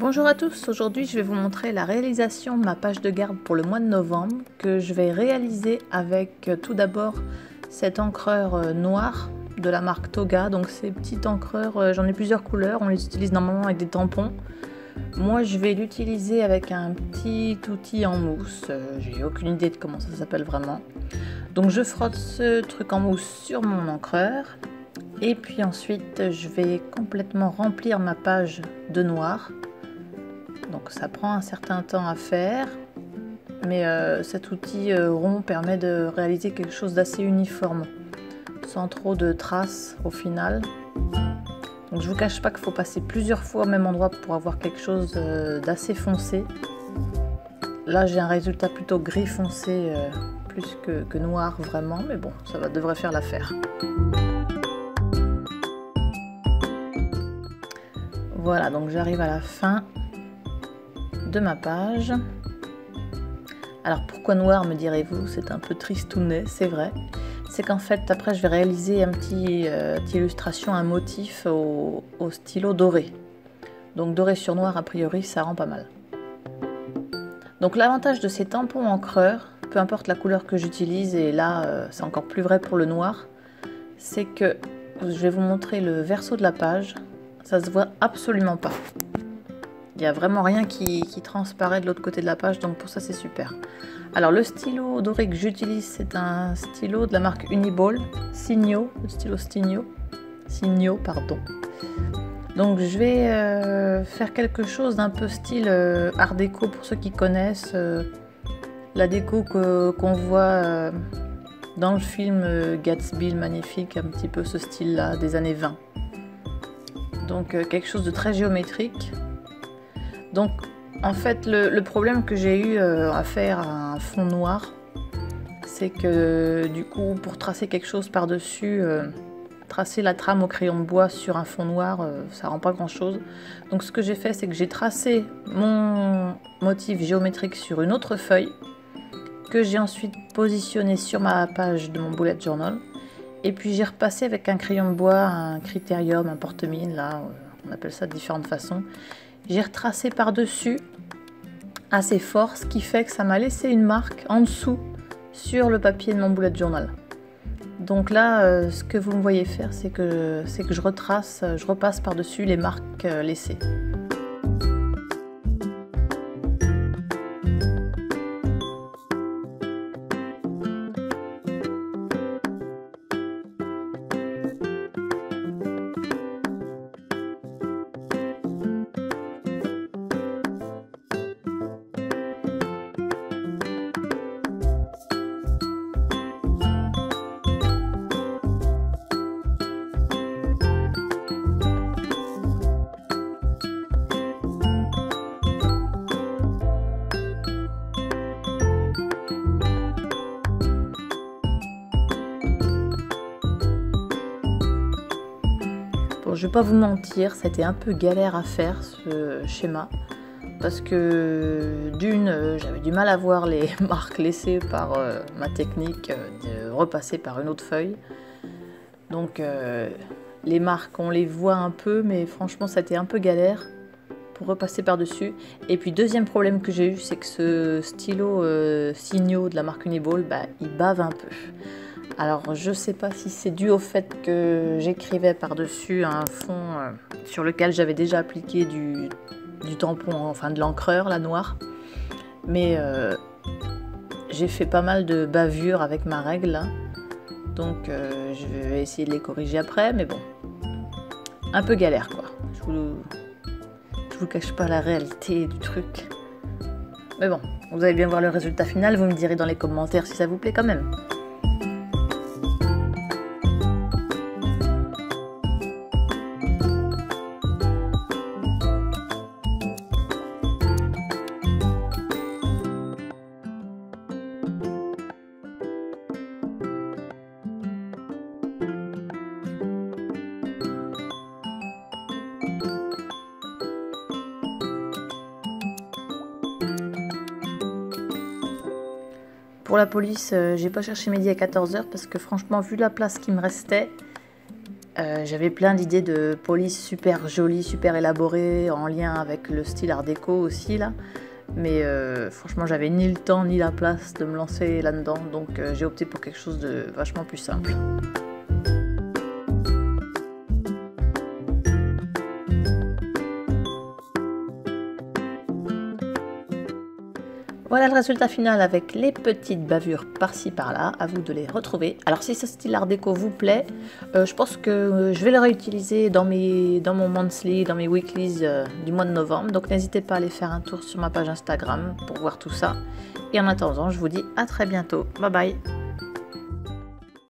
Bonjour à tous, aujourd'hui je vais vous montrer la réalisation de ma page de garde pour le mois de novembre que je vais réaliser avec tout d'abord cet encreur noir de la marque Toga. Donc ces petits encreurs, j'en ai plusieurs couleurs, on les utilise normalement avec des tampons. Moi je vais l'utiliser avec un petit outil en mousse, j'ai aucune idée de comment ça s'appelle vraiment. Donc je frotte ce truc en mousse sur mon encreur et puis ensuite je vais complètement remplir ma page de noir. Donc ça prend un certain temps à faire, mais cet outil rond permet de réaliser quelque chose d'assez uniforme, sans trop de traces au final. Donc je vous cache pas qu'il faut passer plusieurs fois au même endroit pour avoir quelque chose d'assez foncé. Là j'ai un résultat plutôt gris foncé, plus que noir vraiment, mais bon, ça devrait faire l'affaire. Voilà, donc j'arrive à la fin de ma page. Alors pourquoi noir, me direz-vous? C'est un peu tristounet, c'est vrai. C'est qu'en fait après je vais réaliser un petite illustration, un motif au stylo doré. Donc doré sur noir, a priori ça rend pas mal. Donc l'avantage de ces tampons encreurs, peu importe la couleur que j'utilise, et là c'est encore plus vrai pour le noir, c'est que je vais vous montrer le verso de la page, ça se voit absolument pas. Il n'y a vraiment rien qui transparaît de l'autre côté de la page, donc pour ça c'est super. Alors le stylo doré que j'utilise, c'est un stylo de la marque Uniball, Signo, le stylo Signo, pardon. Donc je vais faire quelque chose d'un peu style art déco pour ceux qui connaissent la déco qu'on voit dans le film Gatsby le Magnifique, un petit peu ce style-là des années 20. Donc quelque chose de très géométrique. Donc en fait le problème que j'ai eu à faire un fond noir, c'est que du coup pour tracer quelque chose par-dessus, tracer la trame au crayon de bois sur un fond noir, ça rend pas grand chose. Donc ce que j'ai fait, c'est que j'ai tracé mon motif géométrique sur une autre feuille que j'ai ensuite positionné sur ma page de mon bullet journal, et puis j'ai repassé avec un crayon de bois, un critérium, un porte-mine, là on appelle ça de différentes façons. J'ai retracé par-dessus assez fort, ce qui fait que ça m'a laissé une marque en dessous sur le papier de mon bullet journal. Donc là, ce que vous me voyez faire, c'est que je repasse par-dessus les marques laissées. Bon, je vais pas vous mentir, c'était un peu galère à faire ce schéma, parce que d'une, j'avais du mal à voir les marques laissées par ma technique de repasser par une autre feuille. Donc les marques, on les voit un peu, mais franchement c'était un peu galère pour repasser par-dessus. Et puis deuxième problème que j'ai eu, c'est que ce stylo Signo de la marque Uniball, il bave un peu. Alors je sais pas si c'est dû au fait que j'écrivais par-dessus un fond sur lequel j'avais déjà appliqué du tampon, enfin de l'encreur, la noire. Mais j'ai fait pas mal de bavures avec ma règle là. Donc je vais essayer de les corriger après, mais bon, un peu galère quoi. Je vous cache pas la réalité du truc. Mais bon, vous allez bien voir le résultat final, vous me direz dans les commentaires si ça vous plaît quand même. Pour la police, j'ai pas cherché midi à 14 h parce que franchement, vu la place qui me restait, J'avais plein d'idées de police super jolies, super élaborées, en lien avec le style art déco aussi là. Mais franchement, j'avais ni le temps ni la place de me lancer là-dedans, donc j'ai opté pour quelque chose de vachement plus simple. Voilà le résultat final avec les petites bavures par-ci par-là, à vous de les retrouver. Alors si ce style art déco vous plaît, je pense que je vais le réutiliser dans mon monthly, dans mes weeklies du mois de novembre. Donc n'hésitez pas à aller faire un tour sur ma page Instagram pour voir tout ça. Et en attendant, je vous dis à très bientôt. Bye bye!